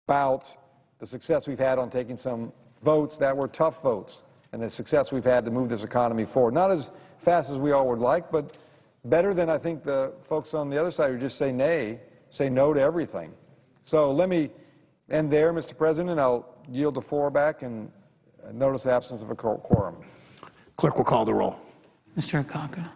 about the success we've had on taking some votes that were tough votes and the success we've had to move this economy forward. Not as fast as we all would like, but better than I think the folks on the other side who just say no to everything. So let me end there, Mr. President. I'll yield the floor back and notice the absence of a quorum. Clerk will call the roll. Mr. Akaka.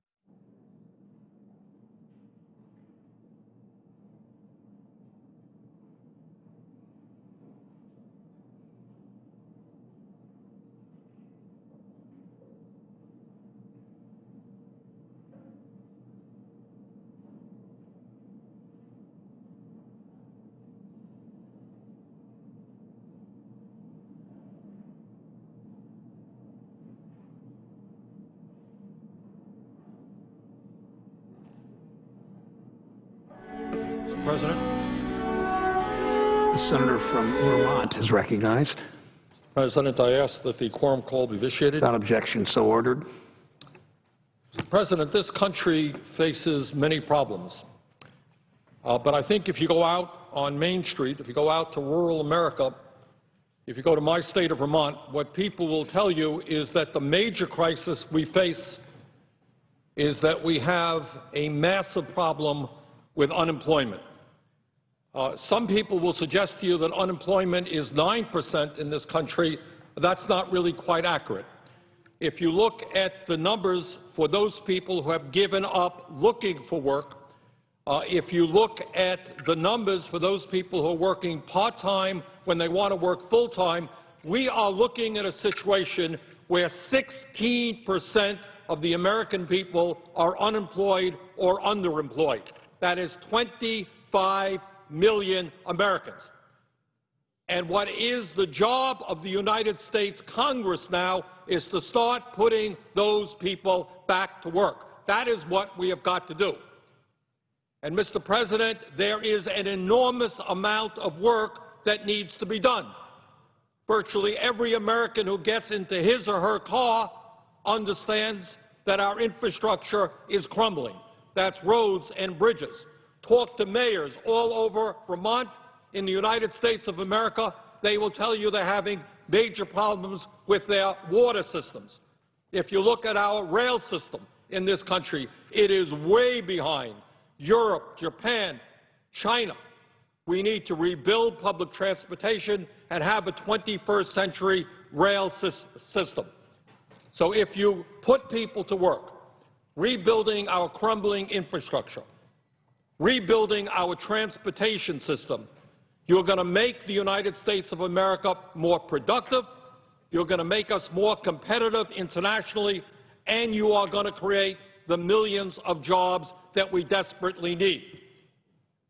President. The senator from Vermont is recognized. President, I ask that the quorum call be vitiated. Without objection, so ordered. Mr. President, this country faces many problems. But I think if you go out on Main Street, if you go out to rural America, if you go to my state of Vermont, what people will tell you is that the major crisis we face is that we have a massive problem with unemployment. Some people will suggest to you that unemployment is 9% in this country. That's not really quite accurate. If you look at the numbers for those people who have given up looking for work, if you look at the numbers for those people who are working part-time when they want to work full-time, we are looking at a situation where 16% of the American people are unemployed or underemployed. That is 25 million Americans. And what is the job of the United States Congress now is to start putting those people back to work. That is what we have got to do. And, Mr. President, there is an enormous amount of work that needs to be done. Virtually every American who gets into his or her car understands that our infrastructure is crumbling. That's roads and bridges. Talk to mayors all over Vermont in the United States of America. They will tell you they're having major problems with their water systems. If you look at our rail system in this country, it is way behind Europe, Japan, China. We need to rebuild public transportation and have a 21st century rail system. So if you put people to work, rebuilding our crumbling infrastructure, rebuilding our transportation system, you're going to make the United States of America more productive, you're going to make us more competitive internationally, and you are going to create the millions of jobs that we desperately need.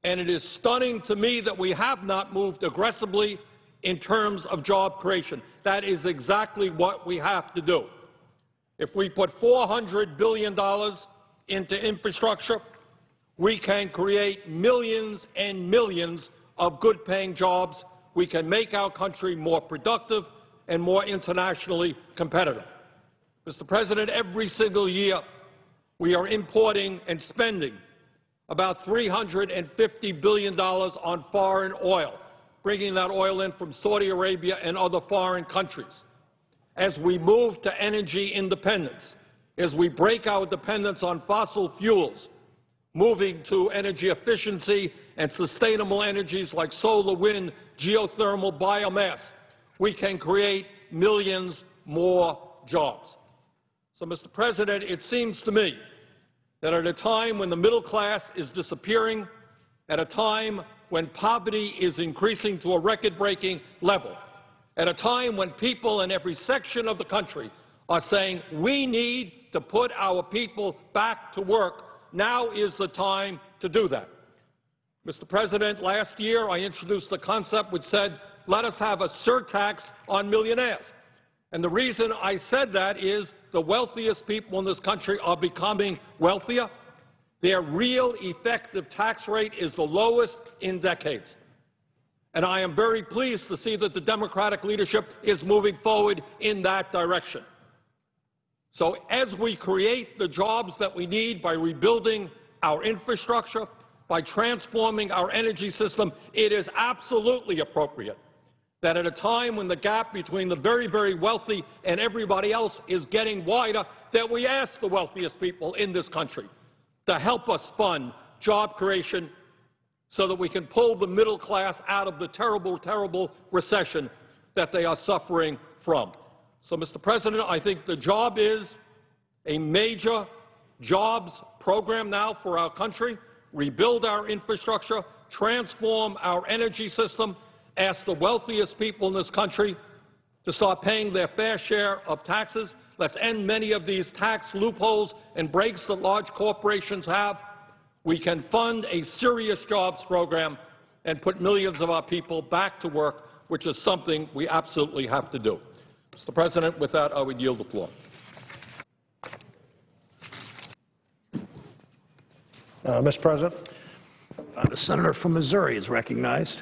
And it is stunning to me that we have not moved aggressively in terms of job creation. That is exactly what we have to do. If we put $400 billion into infrastructure, we can create millions and millions of good-paying jobs. We can make our country more productive and more internationally competitive. Mr. President, every single year we are importing and spending about $350 billion on foreign oil, bringing that oil in from Saudi Arabia and other foreign countries. As we move to energy independence, as we break our dependence on fossil fuels, moving to energy efficiency and sustainable energies like solar, wind, geothermal, biomass, we can create millions more jobs. So, Mr. President, it seems to me that at a time when the middle class is disappearing, at a time when poverty is increasing to a record-breaking level, at a time when people in every section of the country are saying we need to put our people back to work, now is the time to do that. Mr. President, last year I introduced a concept which said, let us have a surtax on millionaires. And the reason I said that is the wealthiest people in this country are becoming wealthier. Their real effective tax rate is the lowest in decades. And I am very pleased to see that the Democratic leadership is moving forward in that direction. So as we create the jobs that we need by rebuilding our infrastructure, by transforming our energy system, it is absolutely appropriate that at a time when the gap between the very, very wealthy and everybody else is getting wider, that we ask the wealthiest people in this country to help us fund job creation so that we can pull the middle class out of the terrible, terrible recession that they are suffering from. So, Mr. President, I think the job is a major jobs program now for our country, rebuild our infrastructure, transform our energy system, ask the wealthiest people in this country to start paying their fair share of taxes. Let's end many of these tax loopholes and breaks that large corporations have. We can fund a serious jobs program and put millions of our people back to work, which is something we absolutely have to do. Mr. President, with that, I would yield the floor. Mr. President, The senator from Missouri is recognized.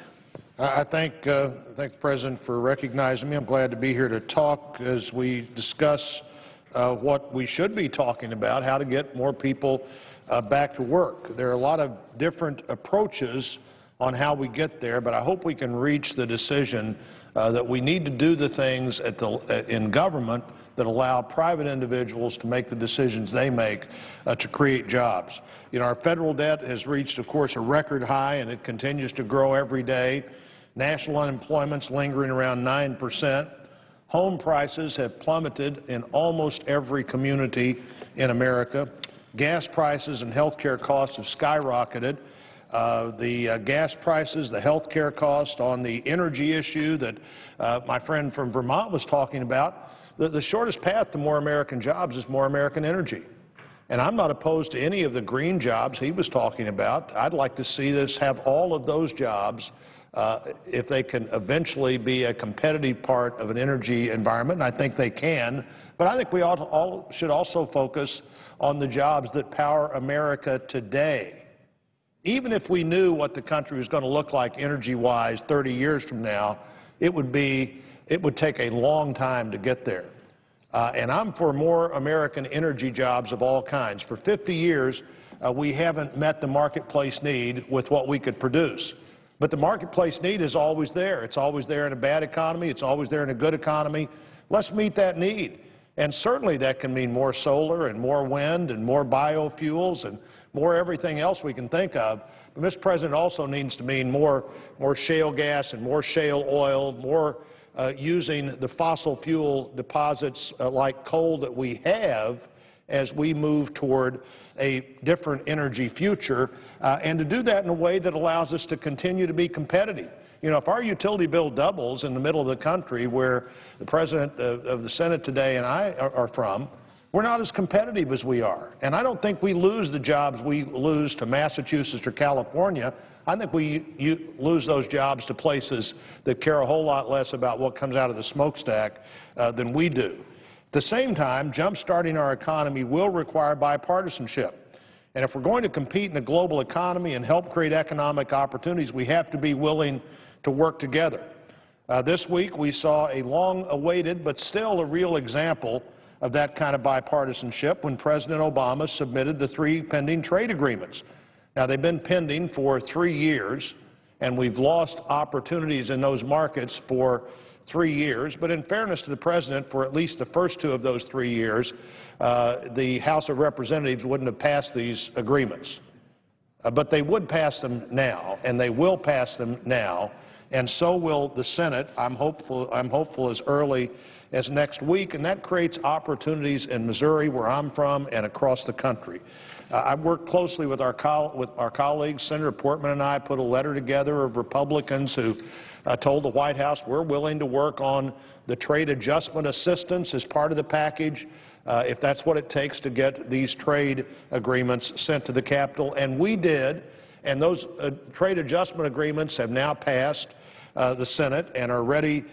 I thank the President for recognizing me. I'm glad to be here to talk as we discuss what we should be talking about, how to get more people back to work. There are a lot of different approaches on how we get there, but I hope we can reach the decision that we need to do the things in government that allow private individuals to make the decisions they make to create jobs. You know, our federal debt has reached, of course, a record high, and it continues to grow every day. National unemployment's lingering around 9%. Home prices have plummeted in almost every community in America. Gas prices and health care costs have skyrocketed. The gas prices, the health care cost, on the energy issue that my friend from Vermont was talking about, the shortest path to more American jobs is more American energy. And I'm not opposed to any of the green jobs he was talking about. I'd like to see us have all of those jobs if they can eventually be a competitive part of an energy environment, and I think they can. But I think we should also focus on the jobs that power America today. Even if we knew what the country was going to look like energy-wise 30 years from now, it would take a long time to get there. And I'm for more American energy jobs of all kinds. For 50 years, we haven't met the marketplace need with what we could produce. But the marketplace need is always there. It's always there in a bad economy. It's always there in a good economy. Let's meet that need. And certainly that can mean more solar and more wind and more biofuels and more everything else we can think of. But, Mr. President, also needs to mean more shale gas and more shale oil, more using the fossil fuel deposits like coal that we have as we move toward a different energy future, and to do that in a way that allows us to continue to be competitive. You know, if our utility bill doubles in the middle of the country where the President of the Senate today and I are from, we're not as competitive as we are. And I don't think we lose the jobs we lose to Massachusetts or California. I think we lose those jobs to places that care a whole lot less about what comes out of the smokestack than we do. At the same time, jump-starting our economy will require bipartisanship. And if we're going to compete in the global economy and help create economic opportunities, we have to be willing to work together. This week we saw a long-awaited but still a real example of that kind of bipartisanship when President Obama submitted the 3 pending trade agreements. Now, they've been pending for 3 years, and we've lost opportunities in those markets for 3 years. But in fairness to the President, for at least the first 2 of those 3 years, the House of Representatives wouldn't have passed these agreements. But they would pass them now, and they will pass them now, and so will the Senate. I'm hopeful as early as next week, and that creates opportunities in Missouri, where I'm from, and across the country. I've worked closely with our colleagues. Senator Portman and I put a letter together of Republicans who told the White House we're willing to work on the trade adjustment assistance as part of the package if that's what it takes to get these trade agreements sent to the Capitol. And we did, and those trade adjustment agreements have now passed the Senate and are ready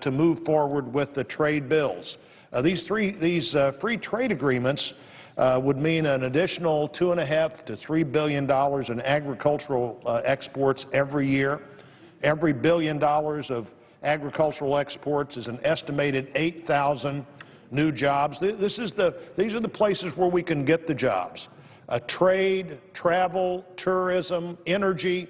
to move forward with the trade bills. These free trade agreements would mean an additional $2.5 to $3 billion in agricultural exports every year. Every $1 billion of agricultural exports is an estimated 8,000 new jobs. These are the places where we can get the jobs. trade, travel, tourism, energy.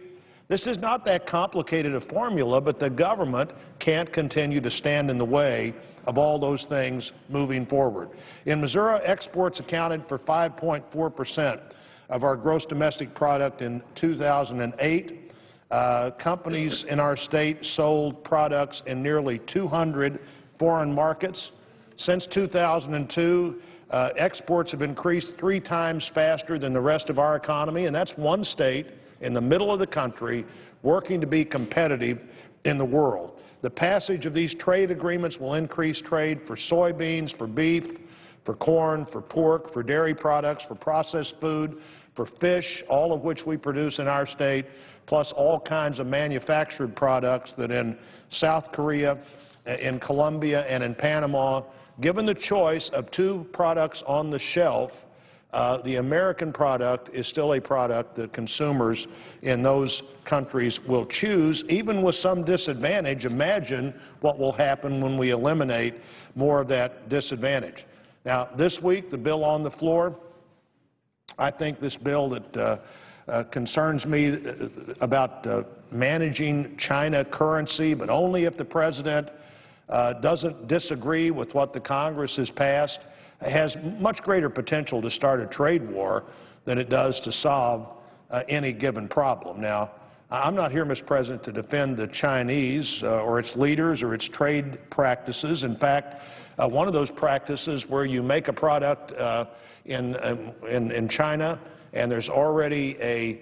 This is not that complicated a formula, but the government can't continue to stand in the way of all those things moving forward. In Missouri, exports accounted for 5.4% of our gross domestic product in 2008. Companies in our state sold products in nearly 200 foreign markets. Since 2002, exports have increased 3 times faster than the rest of our economy, and that's one state in the middle of the country working to be competitive in the world. The passage of these trade agreements will increase trade for soybeans, for beef, for corn, for pork, for dairy products, for processed food, for fish, all of which we produce in our state, plus all kinds of manufactured products that in South Korea, in Colombia, and in Panama, given the choice of 2 products on the shelf, the American product is still a product that consumers in those countries will choose, even with some disadvantage. Imagine what will happen when we eliminate more of that disadvantage. Now, this week, the bill on the floor, I think this bill that concerns me about managing China currency, but only if the President doesn't disagree with what the Congress has passed, has much greater potential to start a trade war than it does to solve any given problem. Now, I'm not here, Mr. President, to defend the Chinese or its leaders or its trade practices. In fact, one of those practices where you make a product in China and there's already a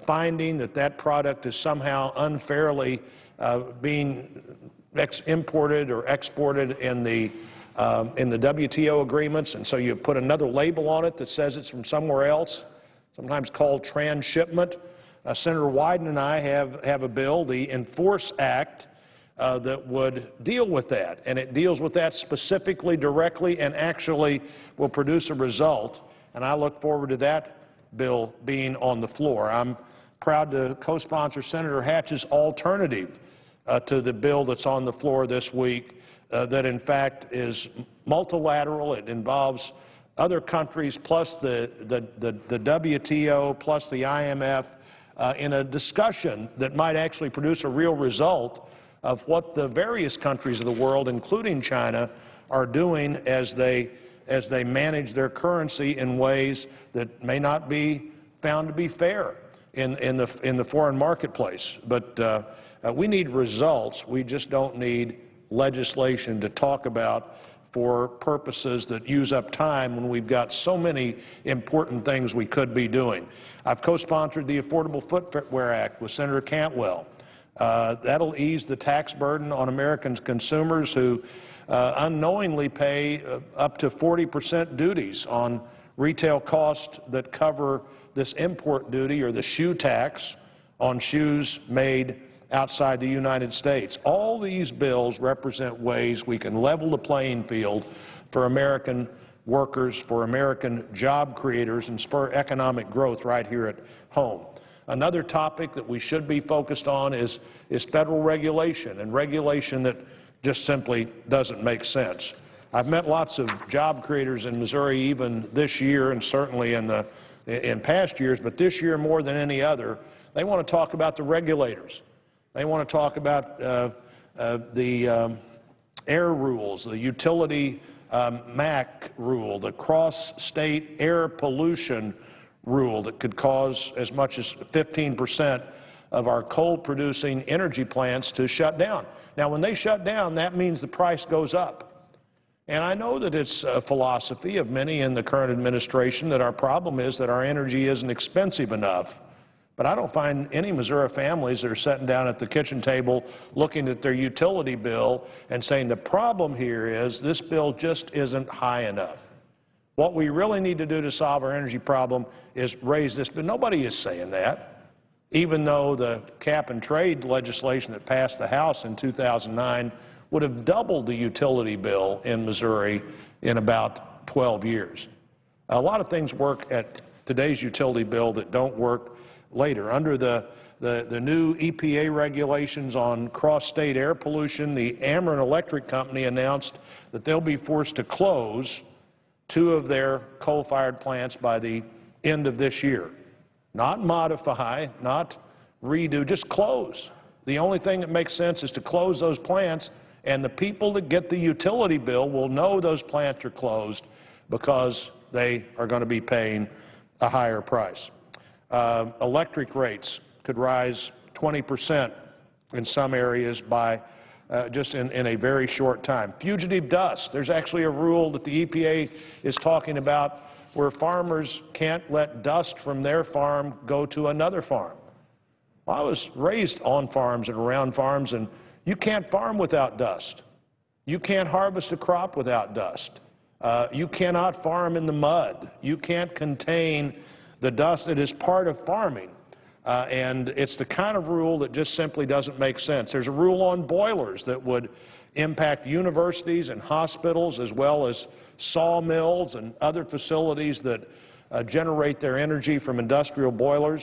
finding that that product is somehow unfairly being imported or exported in the WTO agreements, and so you put another label on it that says it's from somewhere else, sometimes called transshipment. Senator Wyden and I have a bill, the Enforce Act, that would deal with that, and it deals with that specifically, directly, and actually will produce a result, and I look forward to that bill being on the floor. I'm proud to co-sponsor Senator Hatch's alternative to the bill that's on the floor this week, that in fact is multilateral. It involves other countries plus the WTO plus the IMF in a discussion that might actually produce a real result of what the various countries of the world, including China, are doing as they manage their currency in ways that may not be found to be fair in the foreign marketplace. But we need results. We just don't need legislation to talk about for purposes that use up time when we've got so many important things we could be doing. I've co-sponsored the Affordable Footwear Act with Senator Cantwell. That'll ease the tax burden on American consumers who unknowingly pay up to 40% duties on retail costs that cover this import duty or the shoe tax on shoes made outside the United States. All these bills represent ways we can level the playing field for American workers, for American job creators, and spur economic growth right here at home. Another topic that we should be focused on is federal regulation, and regulation that just simply doesn't make sense. I've met lots of job creators in Missouri even this year and certainly in past years, but this year more than any other, they want to talk about the regulators. They want to talk about the air rules, the utility MAC rule, the cross-state air pollution rule that could cause as much as 15% of our coal-producing energy plants to shut down. Now, when they shut down, that means the price goes up. And I know that it's a philosophy of many in the current administration that our problem is that our energy isn't expensive enough. But I don't find any Missouri families that are sitting down at the kitchen table looking at their utility bill and saying the problem here is this bill just isn't high enough. What we really need to do to solve our energy problem is raise this, but nobody is saying that, even though the cap-and-trade legislation that passed the House in 2009 would have doubled the utility bill in Missouri in about 12 years. A lot of things work at today's utility bill that don't work later. Under the new EPA regulations on cross-state air pollution, the Ameren Electric Company announced that they'll be forced to close 2 of their coal-fired plants by the end of this year. Not modify, not redo, just close. The only thing that makes sense is to close those plants, and the people that get the utility bill will know those plants are closed because they are going to be paying a higher price. Electric rates could rise 20% in some areas by just in a very short time. Fugitive dust, there's actually a rule that the EPA is talking about where farmers can't let dust from their farm go to another farm. Well, I was raised on farms and around farms, and you can't farm without dust. You can't harvest a crop without dust. You cannot farm in the mud. You can't contain the dust that is part of farming. And it's the kind of rule that just simply doesn't make sense. There's a rule on boilers that would impact universities and hospitals as well as sawmills and other facilities that generate their energy from industrial boilers.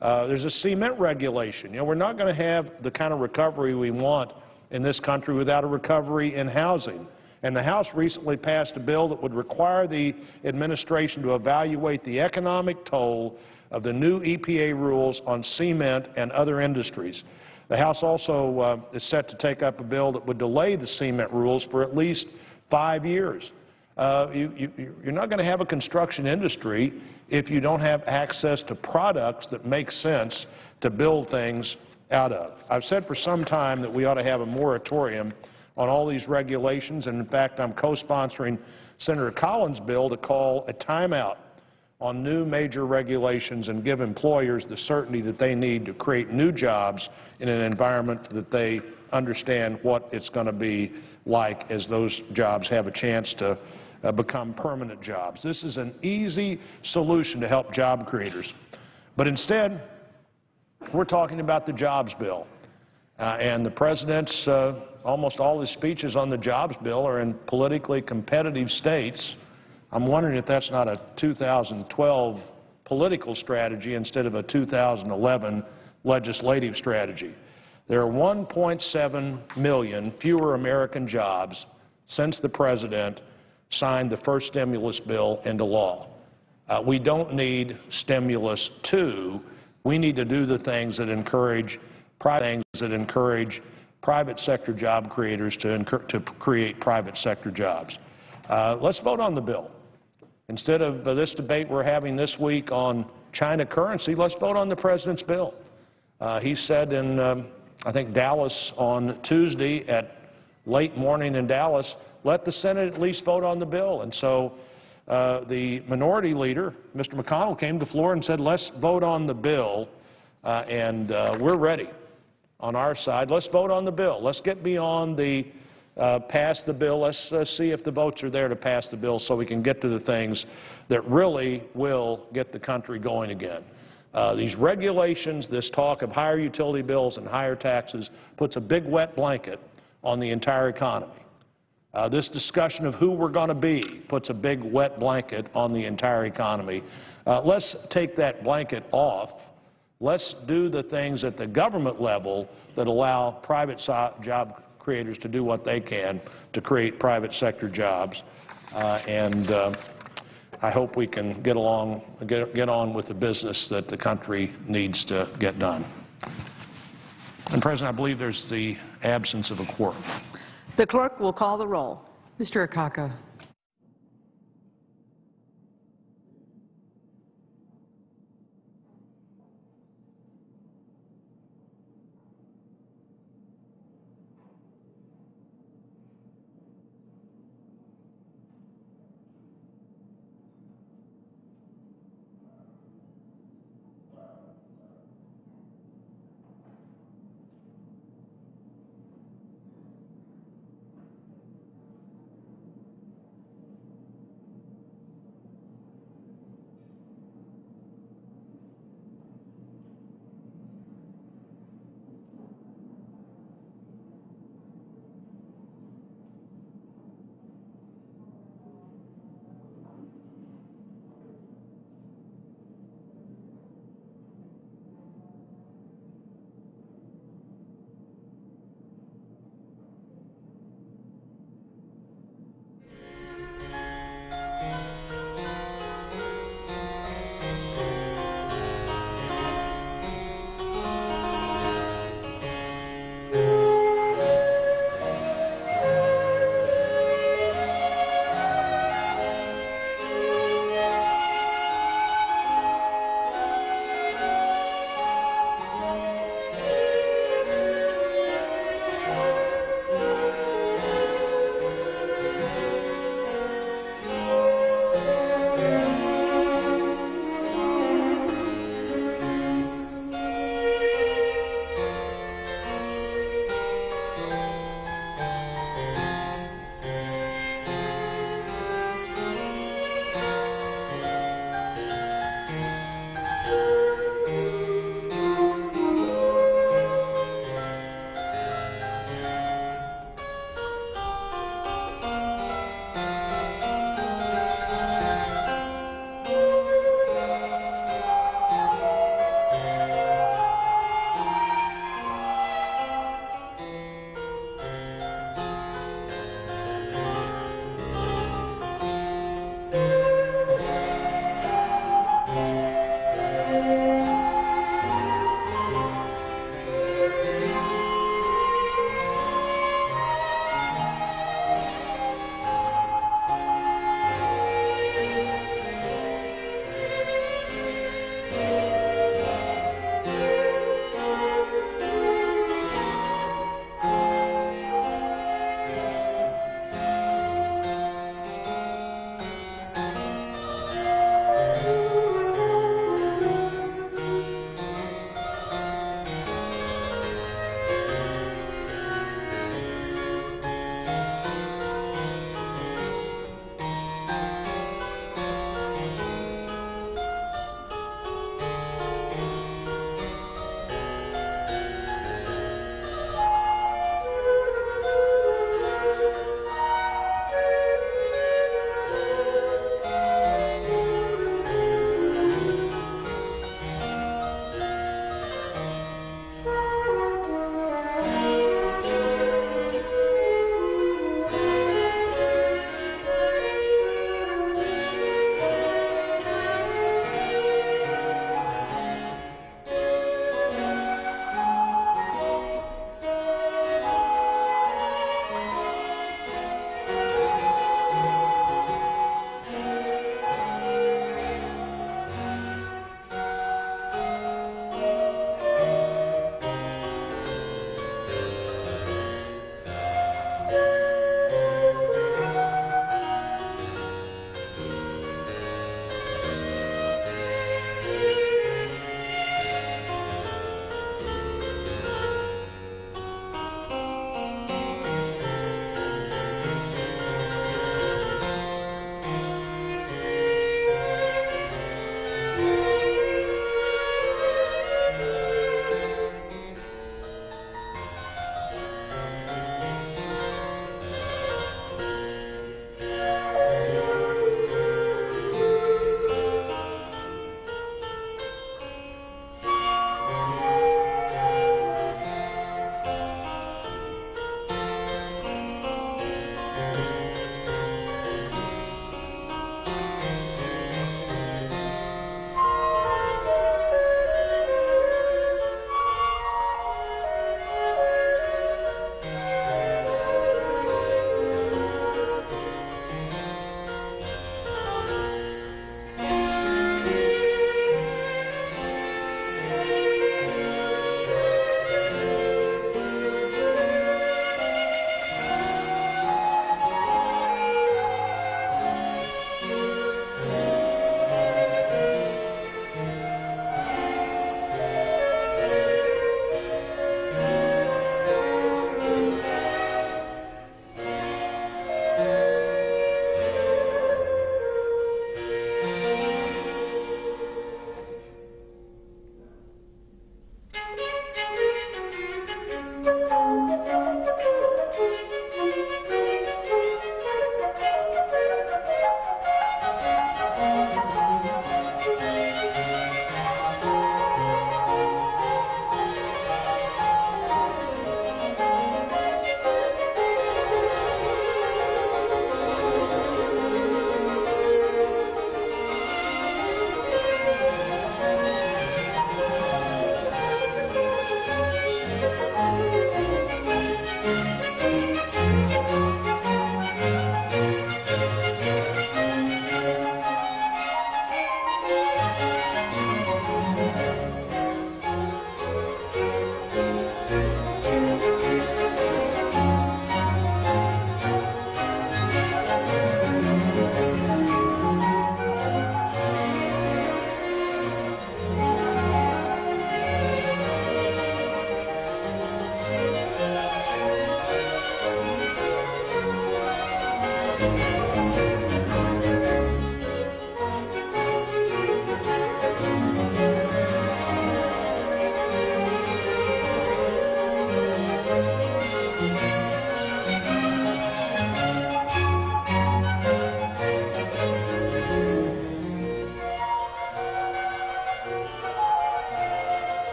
There's a cement regulation. You know, we're not going to have the kind of recovery we want in this country without a recovery in housing. And the House recently passed a bill that would require the administration to evaluate the economic toll of the new EPA rules on cement and other industries. The House also is set to take up a bill that would delay the cement rules for at least 5 years. You're not going to have a construction industry if you don't have access to products that make sense to build things out of. I've said for some time that we ought to have a moratorium on all these regulations, and in fact I'm co-sponsoring Senator Collins' bill to call a timeout on new major regulations and give employers the certainty that they need to create new jobs in an environment that they understand what it's going to be like as those jobs have a chance to become permanent jobs. This is an easy solution to help job creators. But instead, we're talking about the jobs bill. And the President's, almost all his speeches on the jobs bill are in politically competitive states. I'm wondering if that's not a 2012 political strategy instead of a 2011 legislative strategy. There are 1.7 million fewer American jobs since the President signed the first stimulus bill into law. We don't need stimulus 2. We need to do the things that encourage private sector job creators to create private sector jobs. Let's vote on the bill. Instead of this debate we're having this week on China currency, let's vote on the President's bill. He said in, I think, Dallas on Tuesday at late morning in Dallas, let the Senate at least vote on the bill. And so the minority leader, Mr. McConnell, came to the floor and said, let's vote on the bill, and we're ready on our side. Let's vote on the bill. Let's get beyond the pass the bill. Let's see if the votes are there to pass the bill so we can get to the things that really will get the country going again. These regulations, this talk of higher utility bills and higher taxes puts a big wet blanket on the entire economy. This discussion of who we're going to be puts a big wet blanket on the entire economy. Let's take that blanket off. Let's do the things at the government level that allow private job creators to do what they can to create private sector jobs. I hope we can get on with the business that the country needs to get done. And, President, I believe there's the absence of a quorum. The clerk will call the roll. Mr. Akaka.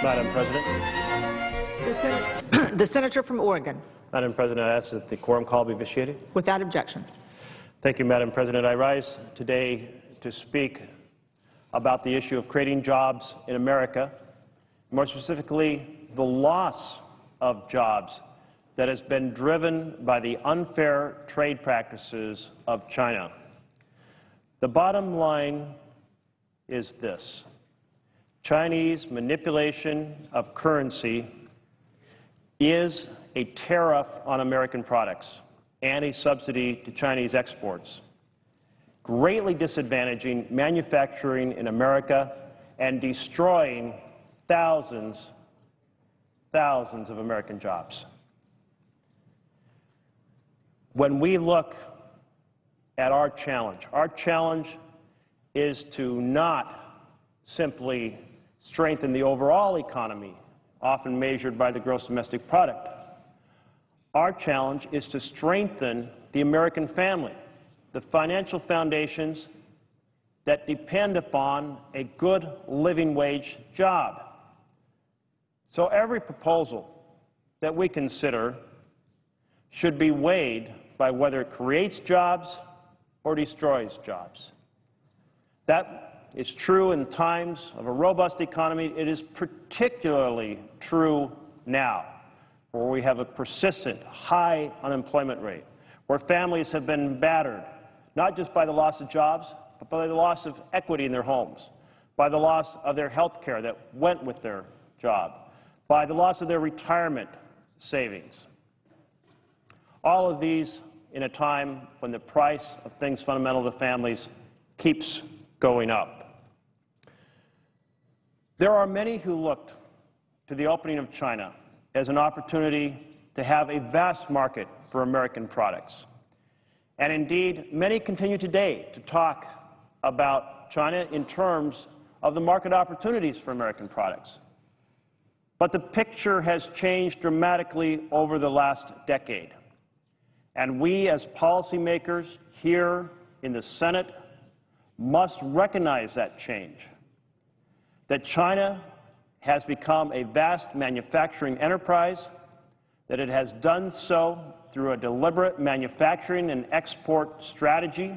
Madam President. The senator from Oregon, Madam President, I ask that the quorum call be vitiated. without objection. Thank you, Madam President. I rise today to speak about the issue of creating jobs in America, more specifically, the loss of jobs that has been driven by the unfair trade practices of China. The bottom line is this: Chinese manipulation of currency is a tariff on American products and a subsidy to Chinese exports, greatly disadvantaging manufacturing in America and destroying thousands of American jobs. When we look at our challenge is to not simply strengthen the overall economy, often measured by the gross domestic product. Our challenge is to strengthen the American family, the financial foundations that depend upon a good living wage job. So every proposal that we consider should be weighed by whether it creates jobs or destroys jobs. That is true in times of a robust economy. It is particularly true now, where we have a persistent high unemployment rate, where families have been battered, not just by the loss of jobs, but by the loss of equity in their homes, by the loss of their health care that went with their job, by the loss of their retirement savings. All of these in a time when the price of things fundamental to families keeps going up. There are many who looked to the opening of China as an opportunity to have a vast market for American products. And indeed, many continue today to talk about China in terms of the market opportunities for American products. But the picture has changed dramatically over the last decade. And we, as policymakers here in the Senate, must recognize that change, that China has become a vast manufacturing enterprise, that it has done so through a deliberate manufacturing and export strategy,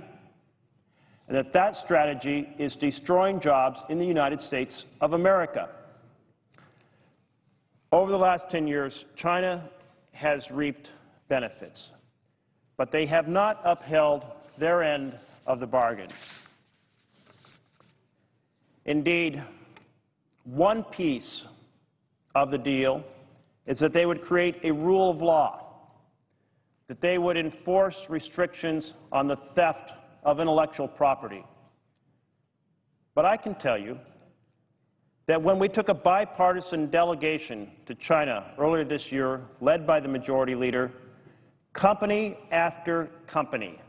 and that that strategy is destroying jobs in the United States of America. Over the last 10 years, China has reaped benefits, but they have not upheld their end of the bargain. Indeed, one piece of the deal is that they would create a rule of law, that they would enforce restrictions on the theft of intellectual property. But I can tell you that when we took a bipartisan delegation to China earlier this year, led by the majority leader, company after company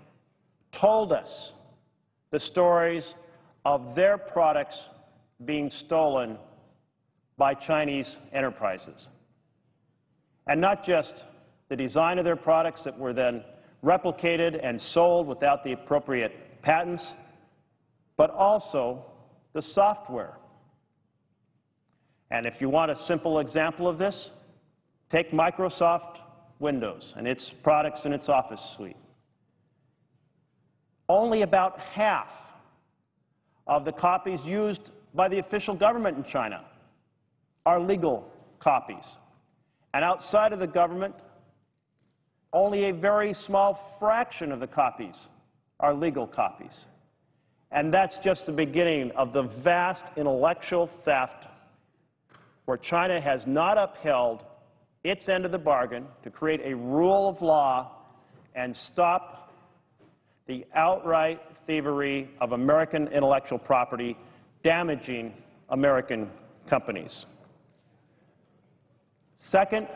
told us the stories of their products being stolen by Chinese enterprises. And not just the design of their products that were then replicated and sold without the appropriate patents, but also the software. And if you want a simple example of this, take Microsoft Windows and its products in its Office suite. Only about half of the copies used by the official government in China are legal copies. And outside of the government, only a very small fraction of the copies are legal copies. And that's just the beginning of the vast intellectual theft where China has not upheld its end of the bargain to create a rule of law and stop the outright thievery of American intellectual property, damaging American companies. Second,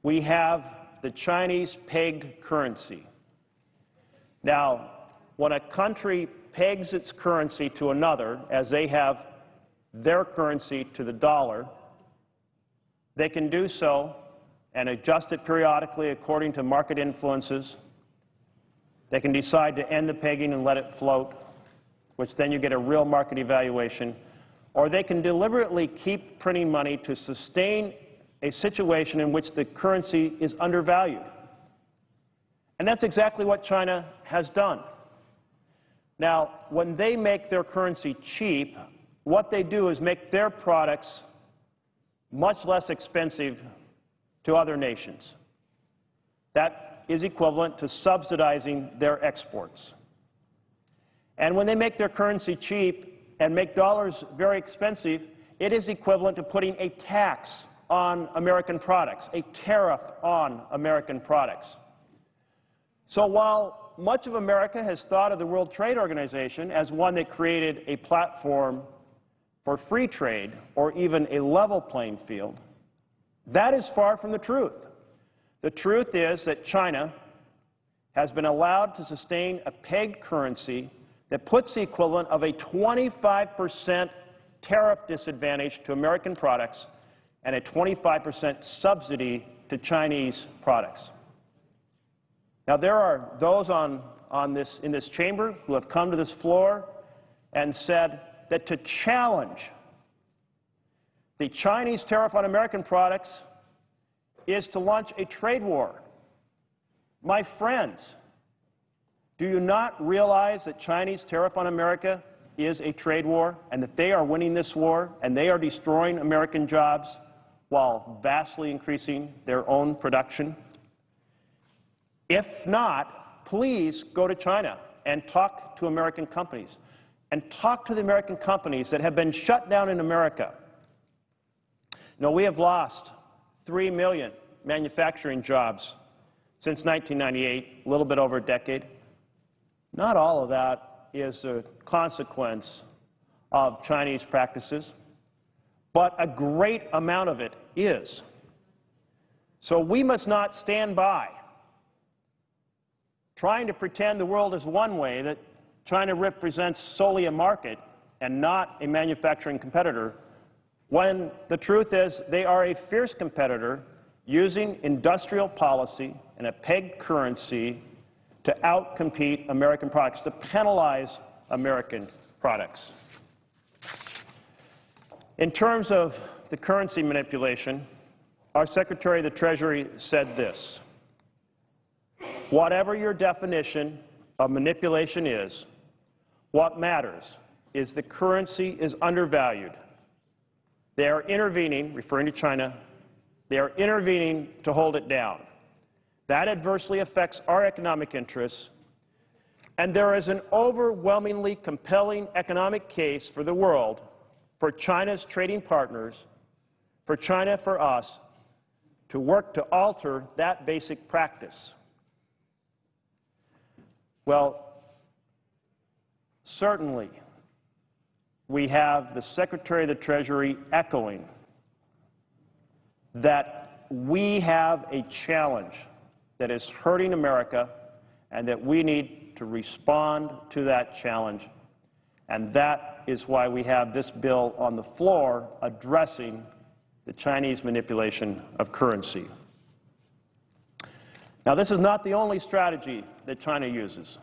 we have the Chinese pegged currency. Now, when a country pegs its currency to another, as they have their currency to the dollar, they can do so and adjust it periodically according to market influences. They can decide to end the pegging and let it float, which then you get a real market evaluation. Or they can deliberately keep printing money to sustain a situation in which the currency is undervalued. And that's exactly what China has done. Now, when they make their currency cheap, what they do is make their products much less expensive to other nations. That is equivalent to subsidizing their exports. And when they make their currency cheap and make dollars very expensive, it is equivalent to putting a tax on American products, a tariff on American products. So while much of America has thought of the World Trade Organization as one that created a platform for free trade or even a level playing field, that is far from the truth. The truth is that China has been allowed to sustain a pegged currency that puts the equivalent of a 25% tariff disadvantage to American products and a 25% subsidy to Chinese products. Now, there are those in this chamber who have come to this floor and said that to challenge the Chinese tariff on American products is to launch a trade war. My friends, do you not realize that Chinese tariff on America is a trade war and that they are winning this war and they are destroying American jobs while vastly increasing their own production? If not, please go to China and talk to American companies and talk to the American companies that have been shut down in America. You know, we have lost 3 million manufacturing jobs since 1998, a little bit over a decade. Not all of that is a consequence of Chinese practices, but a great amount of it is. So we must not stand by trying to pretend the world is one way, that China represents solely a market and not a manufacturing competitor, when the truth is they are a fierce competitor using industrial policy and a pegged currency to outcompete American products, to penalize American products. In terms of the currency manipulation, our Secretary of the Treasury said this: whatever your definition of manipulation is, what matters is the currency is undervalued. They are intervening, referring to China, they are intervening to hold it down. That adversely affects our economic interests, and there is an overwhelmingly compelling economic case for the world, for China's trading partners, for China, for us, to work to alter that basic practice. Well, certainly, we have the Secretary of the Treasury echoing that we have a challenge that is hurting America and that we need to respond to that challenge. And that is why we have this bill on the floor addressing the Chinese manipulation of currency. Now, this is not the only strategy that China uses.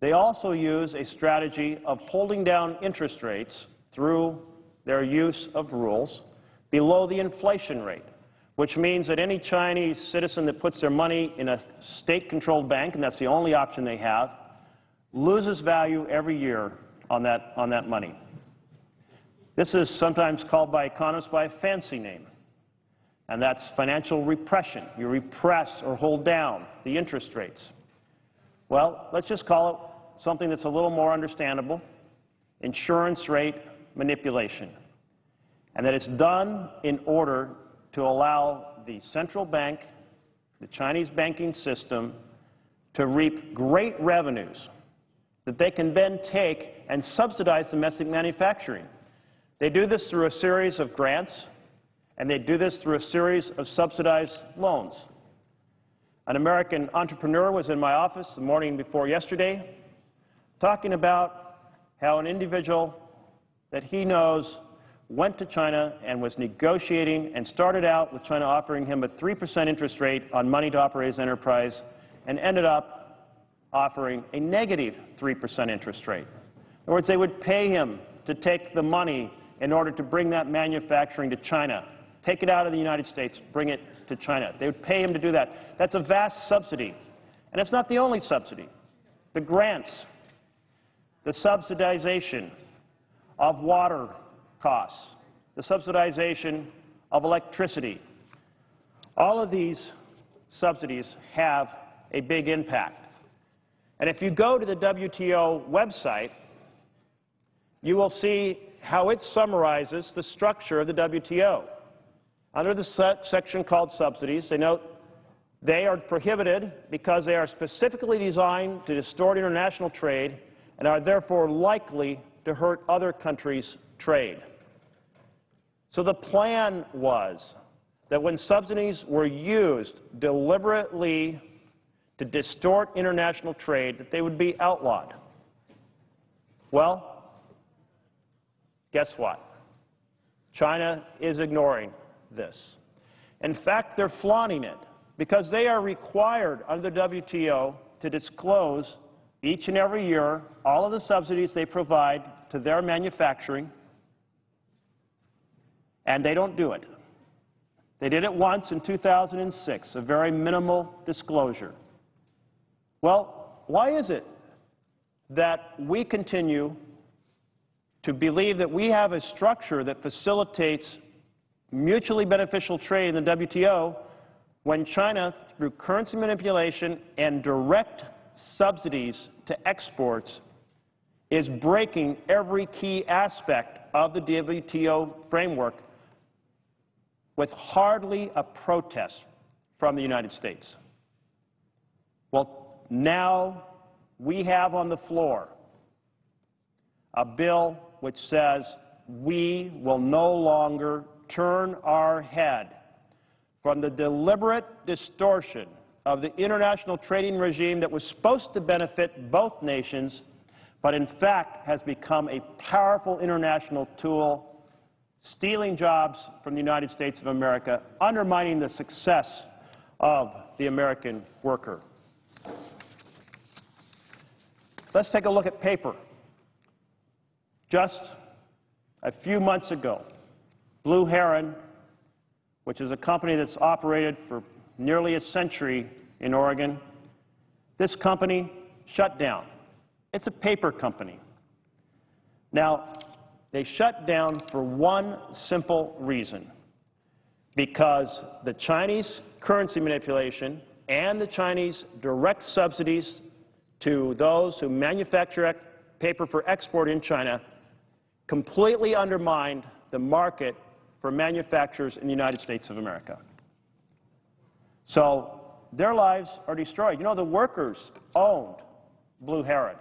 They also use a strategy of holding down interest rates through their use of rules below the inflation rate, which means that any Chinese citizen that puts their money in a state-controlled bank, and that's the only option they have, loses value every year on that money. This is sometimes called by economists by a fancy name, and that's financial repression. You repress or hold down the interest rates. Well, let's just call it something that's a little more understandable: insurance rate manipulation. And that it's done in order to allow the central bank, the Chinese banking system, to reap great revenues that they can then take and subsidize domestic manufacturing. They do this through a series of grants, and they do this through a series of subsidized loans. An American entrepreneur was in my office the morning before yesterday talking about how an individual that he knows went to China and was negotiating and started out with China offering him a 3% interest rate on money to operate his enterprise and ended up offering a negative 3% interest rate. In other words, they would pay him to take the money in order to bring that manufacturing to China, take it out of the United States, bring it to China. They would pay him to do that. That's a vast subsidy. And it's not the only subsidy. The grants, the subsidization of water costs, the subsidization of electricity, all of these subsidies have a big impact. And if you go to the WTO website, you will see how it summarizes the structure of the WTO. Under the section called subsidies, they note they are prohibited because they are specifically designed to distort international trade and are therefore likely to hurt other countries' trade. So the plan was that when subsidies were used deliberately to distort international trade, that they would be outlawed. Well, guess what? China is ignoring this. In fact, they're flaunting it because they are required under the WTO to disclose each and every year all of the subsidies they provide to their manufacturing, and they don't do it. They did it once in 2006, a very minimal disclosure. Well, why is it that we continue to believe that we have a structure that facilitates mutually beneficial trade in the WTO when China, through currency manipulation and direct subsidies to exports, is breaking every key aspect of the WTO framework with hardly a protest from the United States? Well, now we have on the floor a bill which says we will no longer turn our head from the deliberate distortion of the international trading regime that was supposed to benefit both nations, but in fact has become a powerful international tool, stealing jobs from the United States of America, undermining the success of the American worker. Let's take a look at paper. Just a few months ago, Blue Heron, which is a company that's operated for nearly a century in Oregon, this company shut down. It's a paper company. Now, they shut down for one simple reason: because the Chinese currency manipulation and the Chinese direct subsidies to those who manufacture paper for export in China completely undermined the market for manufacturers in the United States of America. So their lives are destroyed. You know, the workers owned Blue Heron.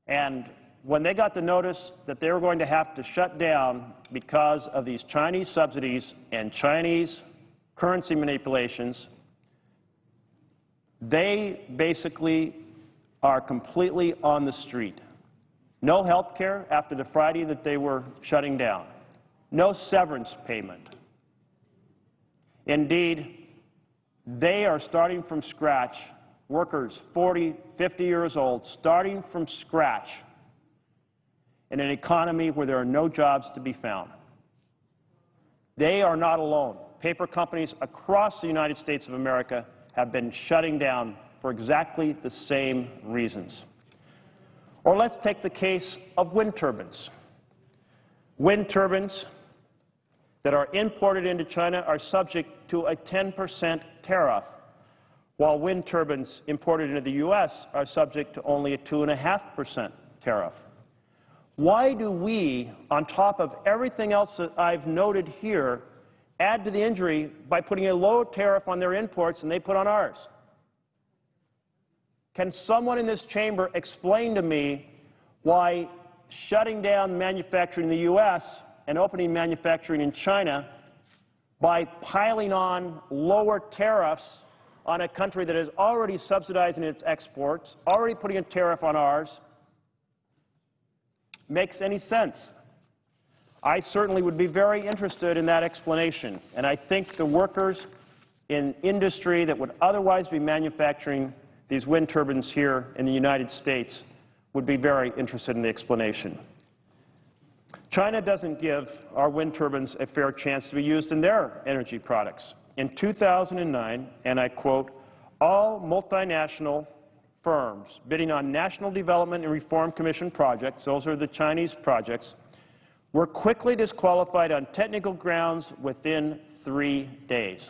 And when they got the notice that they were going to have to shut down because of these Chinese subsidies and Chinese currency manipulations, They basically are completely on the street. No health care after the Friday that they were shutting down. No severance payment. Indeed, they are starting from scratch, workers 40, 50 years old, starting from scratch in an economy where there are no jobs to be found. They are not alone. Paper companies across the United States of America have been shutting down for exactly the same reasons. Or let's take the case of wind turbines. Wind turbines that are imported into China are subject to a 10% tariff, while wind turbines imported into the U.S. are subject to only a 2.5% tariff. Why do we, on top of everything else that I've noted here, add to the injury by putting a low tariff on their imports and they put on ours? Can someone in this chamber explain to me why shutting down manufacturing in the U.S. and opening manufacturing in China by piling on lower tariffs on a country that is already subsidizing its exports, already putting a tariff on ours, makes any sense? I certainly would be very interested in that explanation, and I think the workers in industry that would otherwise be manufacturing these wind turbines here in the United States would be very interested in the explanation. China doesn't give our wind turbines a fair chance to be used in their energy products. In 2009, and I quote, all multinational firms bidding on National Development and Reform Commission projects, those are the Chinese projects, were quickly disqualified on technical grounds within 3 days.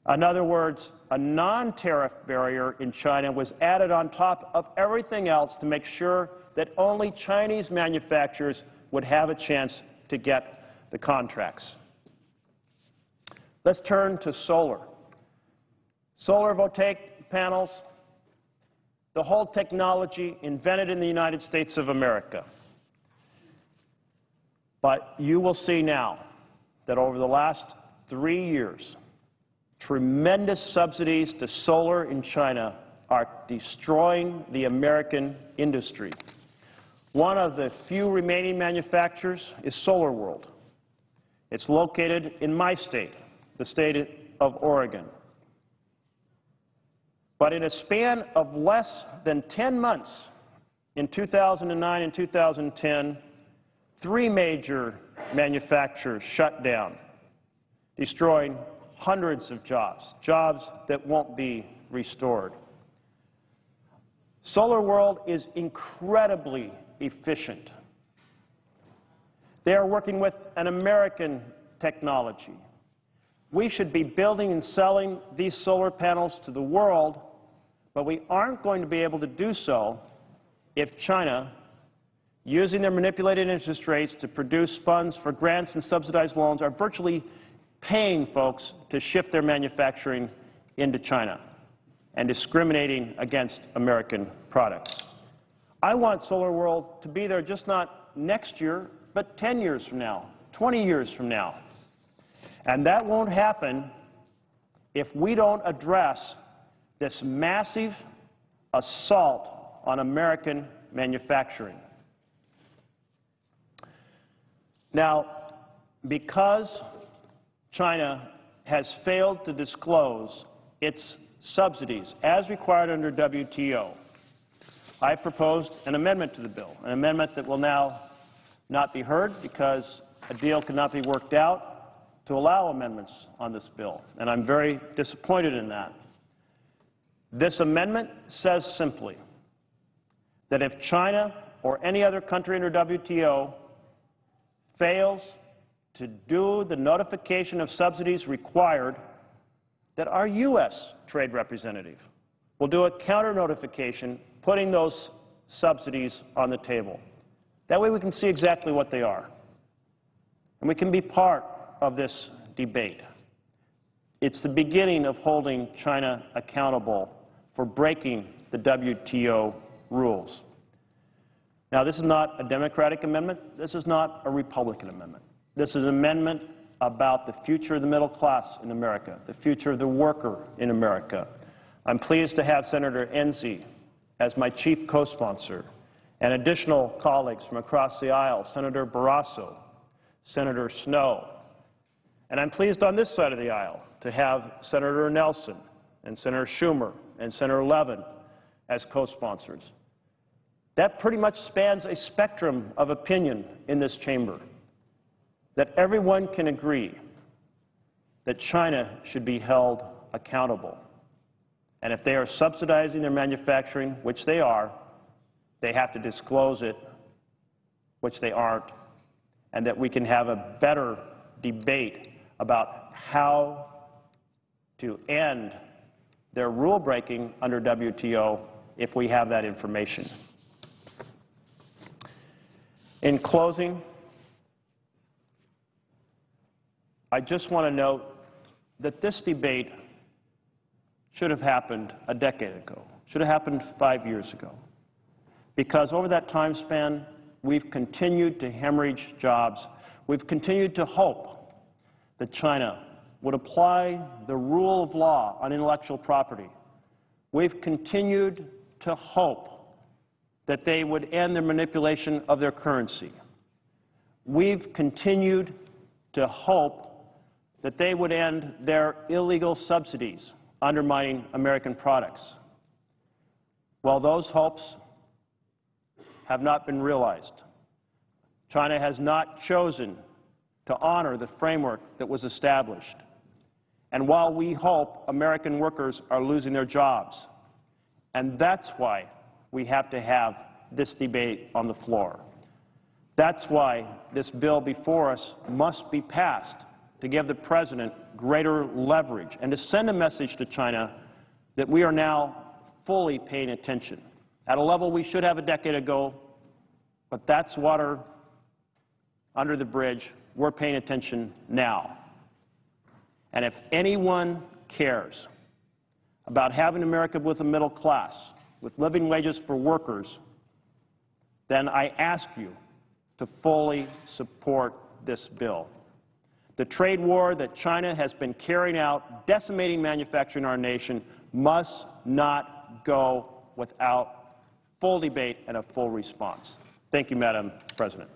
In other words, a non-tariff barrier in China was added on top of everything else to make sure that only Chinese manufacturers would have a chance to get the contracts. Let's turn to solar. Solar voltaic panels, the whole technology invented in the United States of America. But you will see now that over the last 3 years, tremendous subsidies to solar in China are destroying the American industry. One of the few remaining manufacturers is SolarWorld. It's located in my state, the state of Oregon. But in a span of less than 10 months, in 2009 and 2010, 3 major manufacturers shut down, destroying hundreds of jobs, jobs that won't be restored. SolarWorld is incredibly efficient. They are working with an American technology. We should be building and selling these solar panels to the world, but we aren't going to be able to do so if China, using their manipulated interest rates to produce funds for grants and subsidized loans, are virtually paying folks to shift their manufacturing into China and discriminating against American products. I want SolarWorld to be there just not next year, but 10 years from now, 20 years from now. And that won't happen if we don't address this massive assault on American manufacturing. Now, because China has failed to disclose its subsidies as required under WTO, I proposed an amendment to the bill, an amendment that will now not be heard because a deal could not be worked out to allow amendments on this bill, and I'm very disappointed in that. This amendment says simply that if China or any other country under WTO fails to do the notification of subsidies required, that our U.S. trade representative will do a counter-notification putting those subsidies on the table. That way we can see exactly what they are, and we can be part of this debate. It's the beginning of holding China accountable for breaking the WTO rules. Now, this is not a Democratic amendment. This is not a Republican amendment. This is an amendment about the future of the middle class in America, the future of the worker in America, I'm pleased to have Senator Enzi as my chief co-sponsor and additional colleagues from across the aisle, Senator Barrasso, Senator Snowe. And I'm pleased on this side of the aisle to have Senator Nelson and Senator Schumer and Senator Levin as co-sponsors. That pretty much spans a spectrum of opinion in this chamber, that everyone can agree that China should be held accountable. And if they are subsidizing their manufacturing, which they are, they have to disclose it, which they aren't, and that we can have a better debate about how to end their rule-breaking under WTO if we have that information. In closing, I just want to note that this debate should have happened a decade ago, should have happened 5 years ago, because over that time span, we've continued to hemorrhage jobs. We've continued to hope that China would apply the rule of law on intellectual property. We've continued to hope that they would end their manipulation of their currency. We've continued to hope that they would end their illegal subsidies undermining American products. Well, those hopes have not been realized. China has not chosen to honor the framework that was established. And while we hope, American workers are losing their jobs. And that's why we have to have this debate on the floor. That's why this bill before us must be passed, to give the President greater leverage and to send a message to China that we are now fully paying attention at a level we should have a decade ago, but that's water under the bridge. We're paying attention now. And if anyone cares about having America with a middle class, with living wages for workers, then I ask you to fully support this bill. The trade war that China has been carrying out, decimating manufacturing in our nation, must not go without full debate and a full response. Thank you, Madam President.